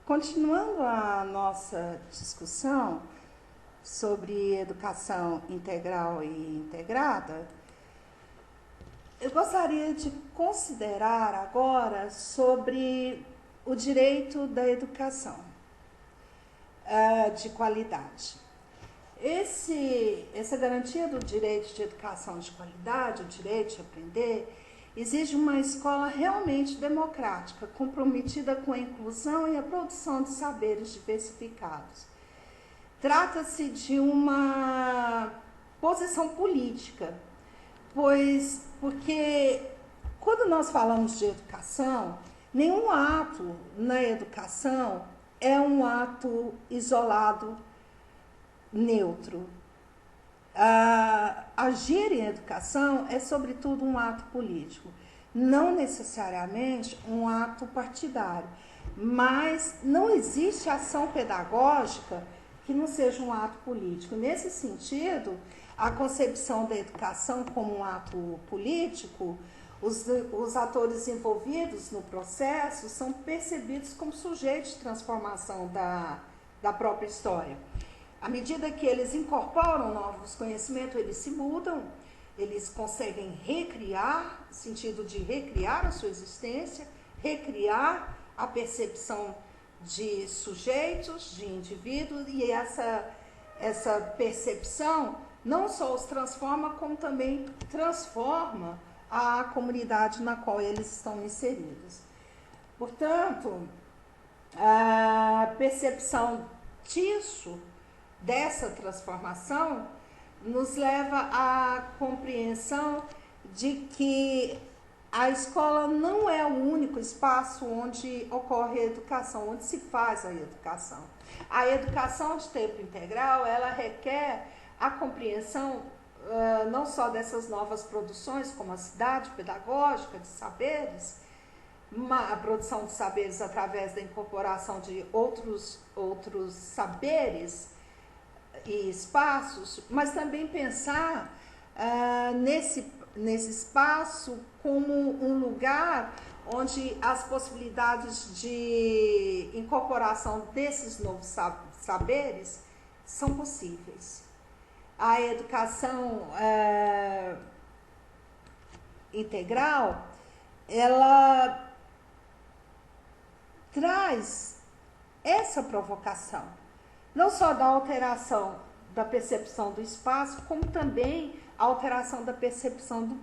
Continuando a nossa discussão sobre educação integral e integrada, eu gostaria de considerar agora sobre o direito da educação de qualidade. Essa garantia do direito de educação de qualidade, o direito de aprender, exige uma escola realmente democrática, comprometida com a inclusão e a produção de saberes diversificados. Trata-se de uma posição política, porque quando nós falamos de educação, nenhum ato na educação é um ato isolado, neutro. Agir em educação é, sobretudo, um ato político, não necessariamente um ato partidário, mas não existe ação pedagógica que não seja um ato político. Nesse sentido, a concepção da educação como um ato político, os atores envolvidos no processo são percebidos como sujeitos de transformação da própria história. À medida que eles incorporam novos conhecimentos, eles se mudam, eles conseguem recriar, no sentido de recriar a sua existência, recriar a percepção de sujeitos, de indivíduos, e essa percepção não só os transforma, como também transforma a comunidade na qual eles estão inseridos. Portanto, a percepção dessa transformação, nos leva à compreensão de que a escola não é o único espaço onde ocorre a educação, onde se faz a educação. A educação de tempo integral, ela requer a compreensão não só dessas novas produções, como a cidade pedagógica de saberes, a produção de saberes através da incorporação de outros saberes e espaços, mas também pensar nesse espaço como um lugar onde as possibilidades de incorporação desses novos saberes são possíveis. A educação integral, ela traz essa provocação, não só da alteração da percepção do espaço, como também a alteração da percepção do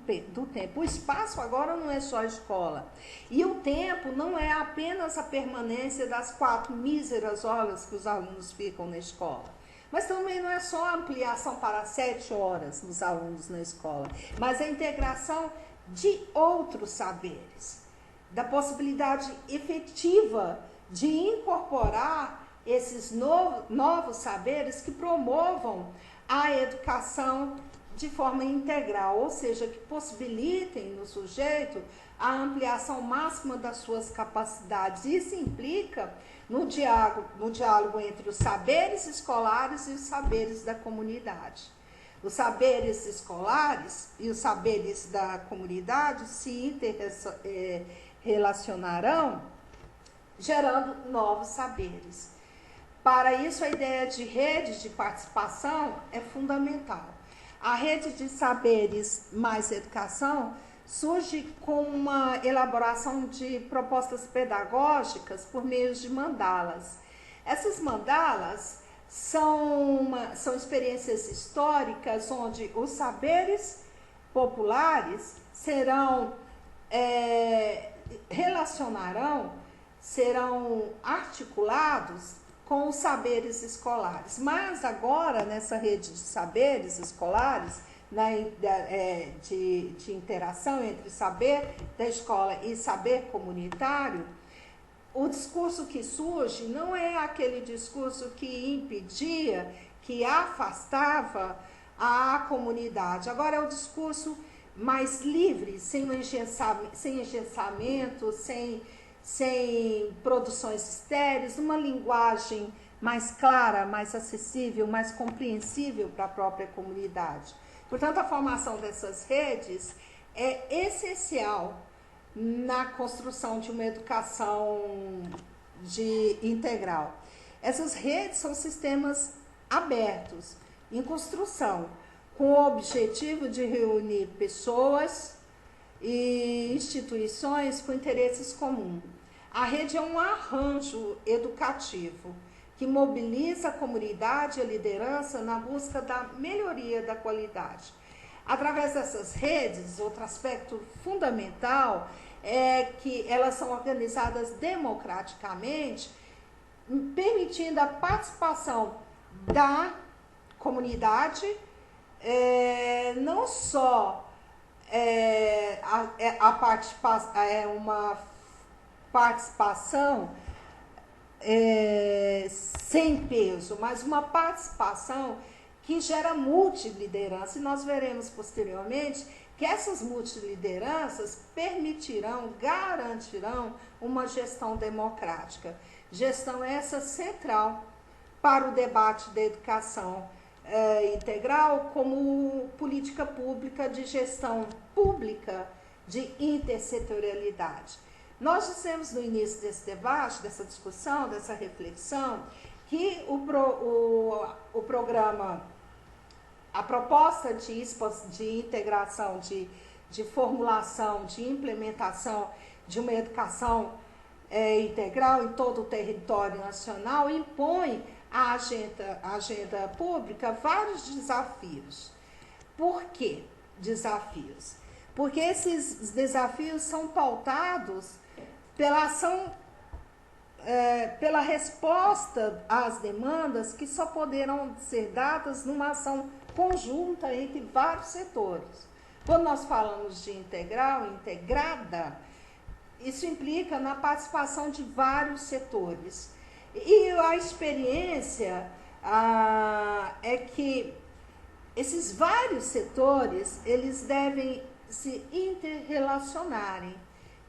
tempo. O espaço agora não é só a escola. E o tempo não é apenas a permanência das 4 míseras horas que os alunos ficam na escola. Mas também não é só a ampliação para 7 horas dos alunos na escola, mas a integração de outros saberes, da possibilidade efetiva de incorporar esses novos saberes que promovam a educação de forma integral, ou seja, que possibilitem no sujeito a ampliação máxima das suas capacidades. Isso implica no diálogo entre os saberes escolares e os saberes da comunidade. Os saberes escolares e os saberes da comunidade se interrelacionarão, gerando novos saberes. Para isso, a ideia de rede de participação é fundamental. A rede de saberes mais educação surge com uma elaboração de propostas pedagógicas por meio de mandalas. Essas mandalas são experiências históricas onde os saberes populares serão articulados com os saberes escolares. Mas agora, nessa rede de saberes escolares, de interação entre saber da escola e saber comunitário, o discurso que surge não é aquele discurso que impedia, que afastava a comunidade. Agora é o discurso mais livre, sem engessamento, sem produções estéreis, uma linguagem mais clara, mais acessível, mais compreensível para a própria comunidade. Portanto, a formação dessas redes é essencial na construção de uma educação de integral. Essas redes são sistemas abertos, em construção, com o objetivo de reunir pessoas e instituições com interesses comuns. A rede é um arranjo educativo que mobiliza a comunidade e a liderança na busca da melhoria da qualidade. Através dessas redes, outro aspecto fundamental é que elas são organizadas democraticamente, permitindo a participação da comunidade, não só uma participação sem peso, mas uma participação que gera multiliderança. E nós veremos posteriormente que essas multilideranças garantirão uma gestão democrática. Gestão essa central para o debate da educação integral como política pública de gestão pública de intersetorialidade. Nós dissemos no início desse debate, dessa discussão, dessa reflexão, que o programa, a proposta de integração, de formulação, de implementação de uma educação integral em todo o território nacional impõe à agenda pública vários desafios. Por que desafios? Porque esses desafios são pautados pela ação, pela resposta às demandas que só poderão ser dadas numa ação conjunta entre vários setores. Quando nós falamos de integral, integrada, isso implica na participação de vários setores. E a experiência é que esses vários setores, eles devem se interrelacionarem,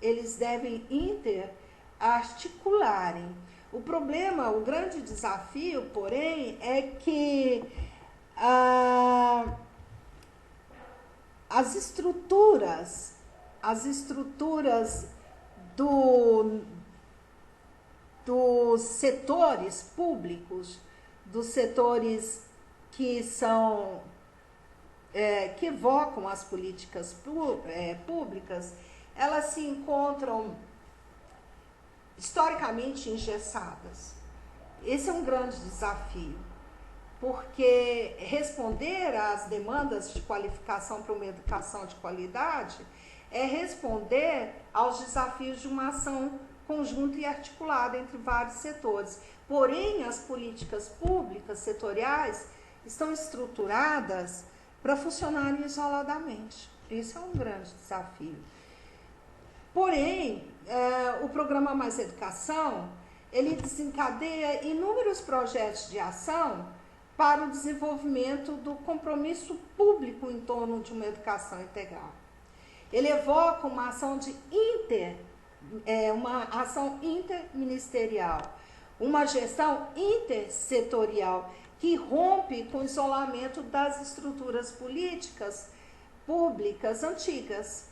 eles devem interarticularem. O problema, o grande desafio, porém, é que as estruturas dos setores públicos, dos setores que são que evocam as políticas públicas, elas se encontram historicamente engessadas. Esse é um grande desafio, porque responder às demandas de qualificação para uma educação de qualidade é responder aos desafios de uma ação conjunta e articulada entre vários setores. Porém, as políticas públicas setoriais estão estruturadas para funcionarem isoladamente. Isso é um grande desafio. Porém, o programa Mais Educação, ele desencadeia inúmeros projetos de ação para o desenvolvimento do compromisso público em torno de uma educação integral. Ele evoca uma ação interministerial, uma gestão intersetorial que rompe com o isolamento das estruturas políticas públicas antigas.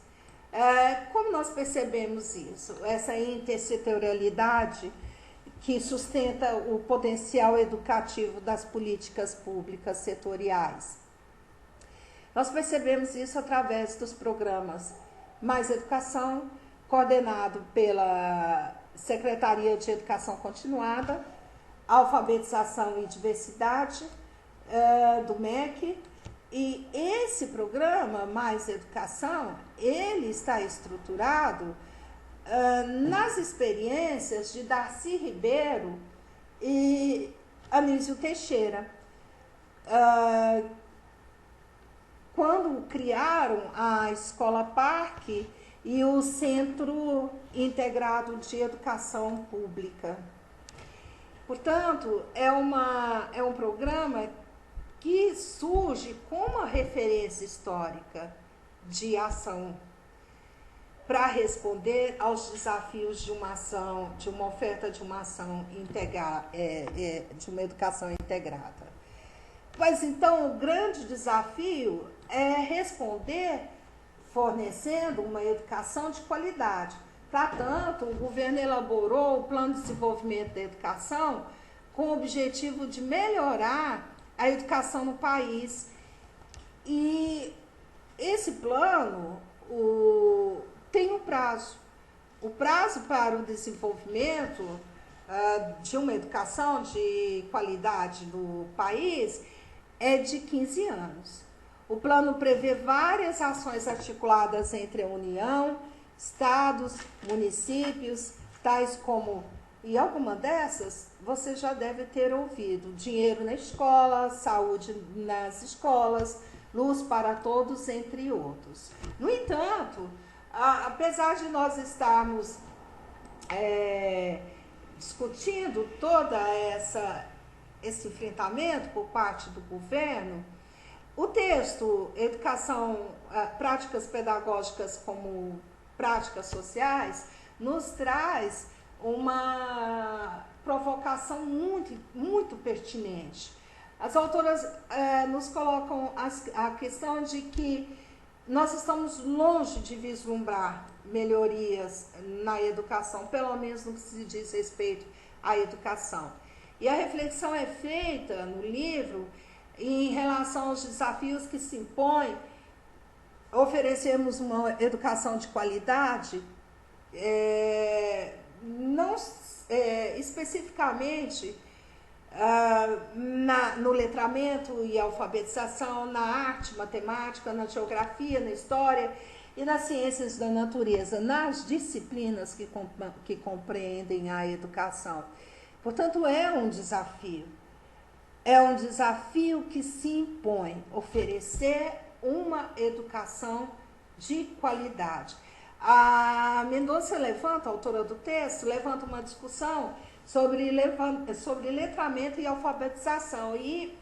Como nós percebemos isso? Essa intersetorialidade que sustenta o potencial educativo das políticas públicas setoriais. Nós percebemos isso através dos programas Mais Educação, coordenado pela Secretaria de Educação Continuada, Alfabetização e Diversidade, do MEC. E esse programa, Mais Educação, ele está estruturado nas experiências de Darcy Ribeiro e Anísio Teixeira, quando criaram a Escola Parque e o Centro Integrado de Educação Pública. Portanto, é um programa que surge como uma referência histórica de ação para responder aos desafios de uma ação, de uma oferta de uma ação de uma educação integrada. Mas então o grande desafio é responder fornecendo uma educação de qualidade, Para tanto, o governo elaborou o Plano de Desenvolvimento da Educação com o objetivo de melhorar a educação no país. E esse plano tem um prazo. O prazo para o desenvolvimento de uma educação de qualidade no país é de 15 anos. O plano prevê várias ações articuladas entre a União, estados, municípios, tais como, e alguma dessas você já deve ter ouvido: dinheiro na escola, saúde nas escolas, luz para todos, entre outros. No entanto, apesar de nós estarmos discutindo todo esse enfrentamento por parte do governo, o texto Educação, Práticas Pedagógicas como Práticas Sociais, nos traz uma provocação muito, muito pertinente. As autoras nos colocam a questão de que nós estamos longe de vislumbrar melhorias na educação, pelo menos no que se diz respeito à educação. E a reflexão é feita no livro em relação aos desafios que se impõem oferecermos uma educação de qualidade, não especificamente no letramento e alfabetização, na arte, matemática, na geografia, na história e nas ciências da natureza, nas disciplinas que compreendem a educação. Portanto, é um desafio que se impõe oferecer uma educação de qualidade. A Mendonça levanta, a autora do texto, levanta uma discussão sobre letramento e alfabetização. E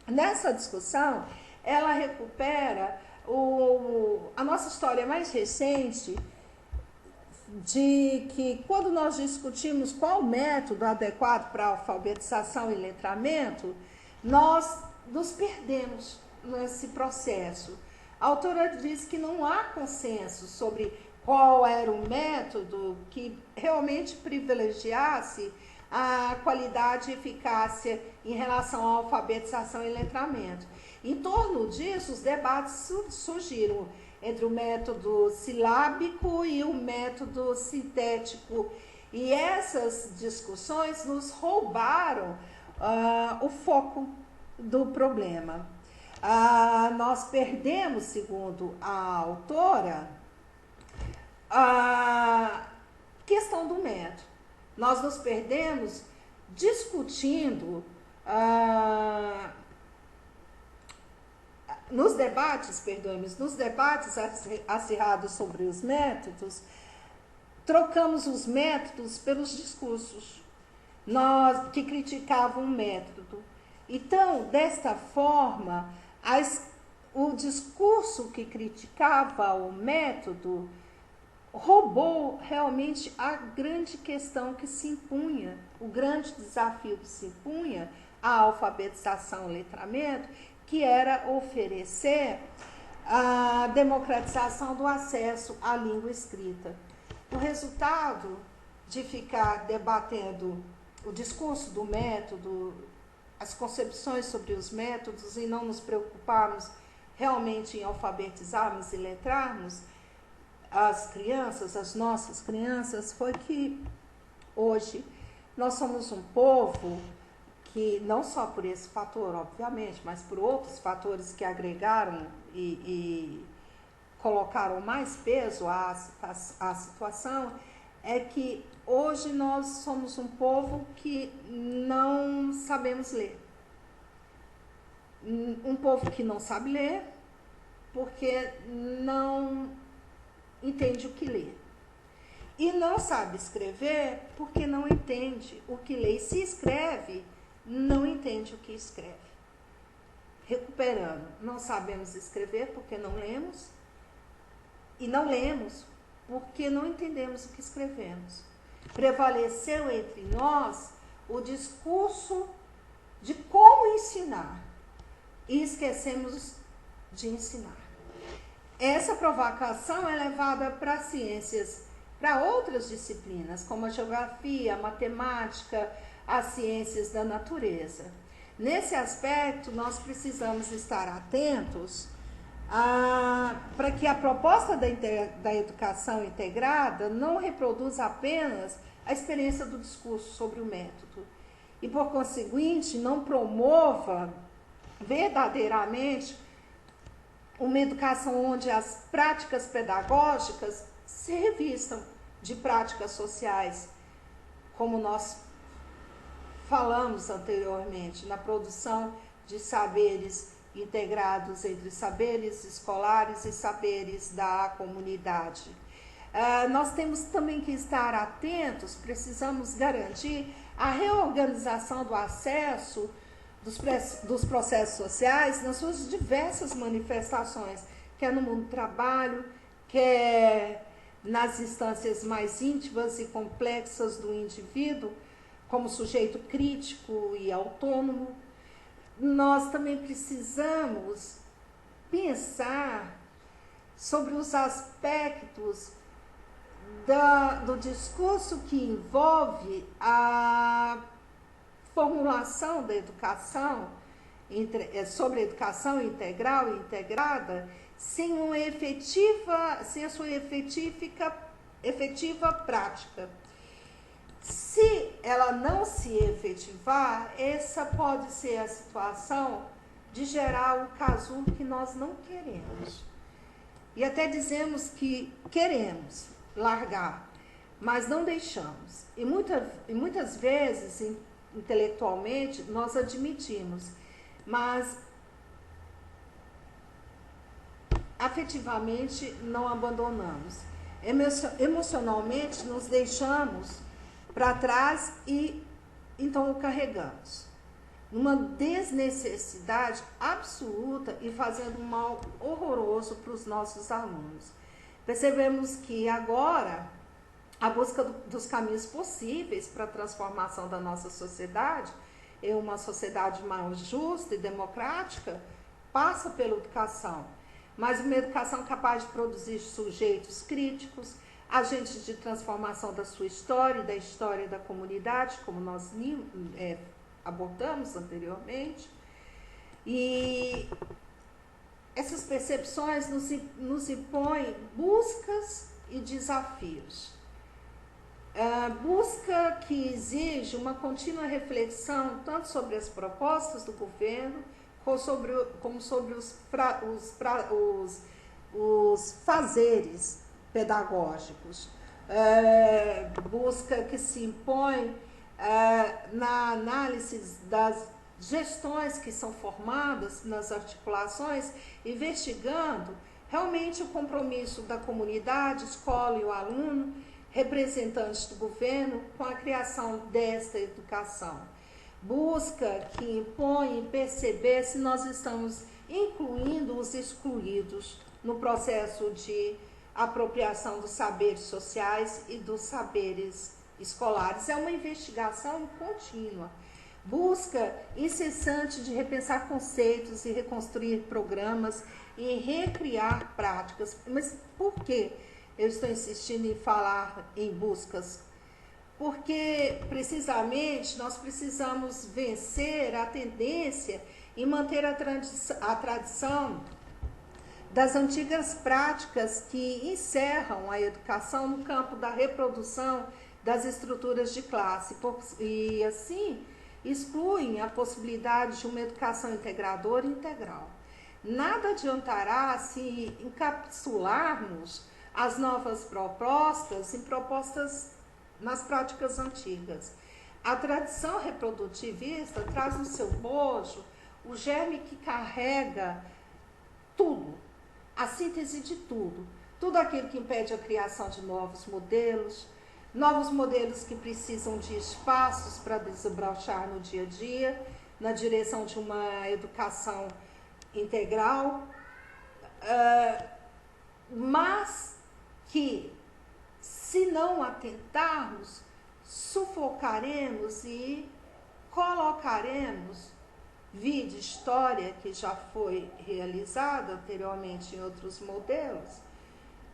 nessa discussão, ela recupera a nossa história mais recente, de que quando nós discutimos qual o método adequado para alfabetização e letramento, nós nos perdemos nesse processo. A autora diz que não há consenso sobre qual era o método que realmente privilegiasse a qualidade e eficácia em relação à alfabetização e letramento. Em torno disso, os debates surgiram entre o método silábico e o método sintético. E essas discussões nos roubaram o foco do problema. Nós perdemos, segundo a autora, a questão do método. Nós nos perdemos discutindo nos debates acirrados sobre os métodos, trocamos os métodos pelos discursos que criticavam o método. Então, desta forma, o discurso que criticava o método roubou realmente a grande questão que se impunha, o grande desafio que se impunha à alfabetização e letramento, que era oferecer a democratização do acesso à língua escrita. O resultado de ficar debatendo o discurso do método, as concepções sobre os métodos e não nos preocuparmos realmente em alfabetizarmos e letrarmos as crianças, as nossas crianças, foi que hoje nós somos um povo que, não só por esse fator, obviamente, mas por outros fatores que agregaram e colocaram mais peso à situação, é que hoje nós somos um povo que não sabemos ler. Um povo que não sabe ler porque não entende o que lê. E não sabe escrever porque não entende o que lê. E se escreve, não entende o que escreve. Recuperando, não sabemos escrever porque não lemos, e não lemos porque não entendemos o que escrevemos. Prevaleceu entre nós o discurso de como ensinar e esquecemos de ensinar. Essa provocação é levada para as ciências para outras disciplinas, como a geografia, a matemática, as ciências da natureza. Nesse aspecto, nós precisamos estar atentos para que a proposta da educação integrada não reproduza apenas a experiência do discurso sobre o método e, por conseguinte, não promova verdadeiramente uma educação onde as práticas pedagógicas se revistam de práticas sociais, como nós falamos anteriormente, na produção de saberes integrados entre saberes escolares e saberes da comunidade. Nós temos também que estar atentos, precisamos garantir a reorganização do acesso dos processos sociais nas suas diversas manifestações, quer no mundo do trabalho, quer nas instâncias mais íntimas e complexas do indivíduo, como sujeito crítico e autônomo. Nós também precisamos pensar sobre os aspectos do discurso que envolve a formulação da educação, sobre a educação integral e integrada, sem a sua efetiva prática. Se ela não se efetivar, essa pode ser a situação de gerar o casulo que nós não queremos. E até dizemos que queremos largar, mas não deixamos. E muitas vezes, intelectualmente, nós admitimos, mas afetivamente não abandonamos. Emocionalmente nos deixamos para trás e então o carregamos. Numa desnecessidade absoluta e fazendo um mal horroroso para os nossos alunos. Percebemos que agora a busca dos caminhos possíveis para a transformação da nossa sociedade, em uma sociedade mais justa e democrática, passa pela educação. Mas uma educação capaz de produzir sujeitos críticos, agentes de transformação da sua história e da história da comunidade, como nós abordamos anteriormente. E essas percepções nos impõem buscas e desafios. Busca que exige uma contínua reflexão tanto sobre as propostas do governo como sobre os fazeres pedagógicos. Busca que se impõe na análise das gestões que são formadas nas articulações, investigando realmente o compromisso da comunidade, escola e o aluno, representantes do governo, com a criação desta educação. Busca que impõe perceber se nós estamos incluindo os excluídos no processo de apropriação dos saberes sociais e dos saberes escolares. É uma investigação contínua. Busca incessante de repensar conceitos e reconstruir programas e recriar práticas. Mas por que eu estou insistindo em falar em buscas? Porque, precisamente, nós precisamos vencer a tendência e manter a tradição das antigas práticas que encerram a educação no campo da reprodução das estruturas de classe e, assim, excluem a possibilidade de uma educação integradora e integral. Nada adiantará se encapsularmos as novas propostas em propostas nas práticas antigas. A tradição reprodutivista traz no seu bojo o germe que carrega tudo, a síntese de tudo, tudo aquilo que impede a criação de novos modelos que precisam de espaços para desabrochar no dia a dia, na direção de uma educação integral, mas que, se não atentarmos, sufocaremos e colocaremos, vide história que já foi realizada anteriormente em outros modelos,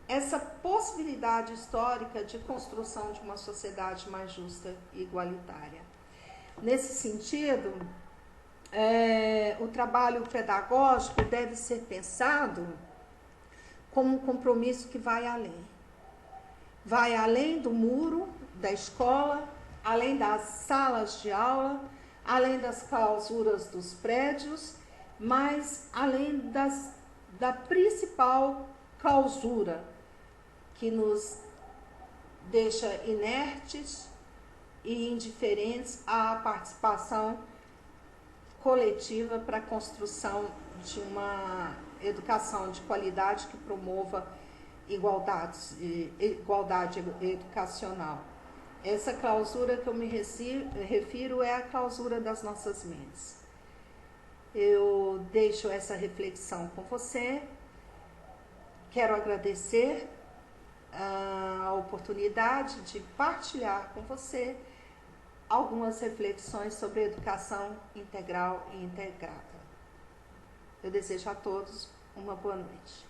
essa possibilidade histórica de construção de uma sociedade mais justa e igualitária. Nesse sentido, o trabalho pedagógico deve ser pensado como um compromisso que vai além. Vai além do muro da escola, além das salas de aula, além das clausuras dos prédios, mas além da principal clausura que nos deixa inertes e indiferentes à participação coletiva para a construção de uma educação de qualidade que promova igualdade educacional. Essa clausura que eu me refiro é a clausura das nossas mentes. Eu deixo essa reflexão com você. Quero agradecer a oportunidade de partilhar com você algumas reflexões sobre educação integral e integrada. Eu desejo a todos uma boa noite.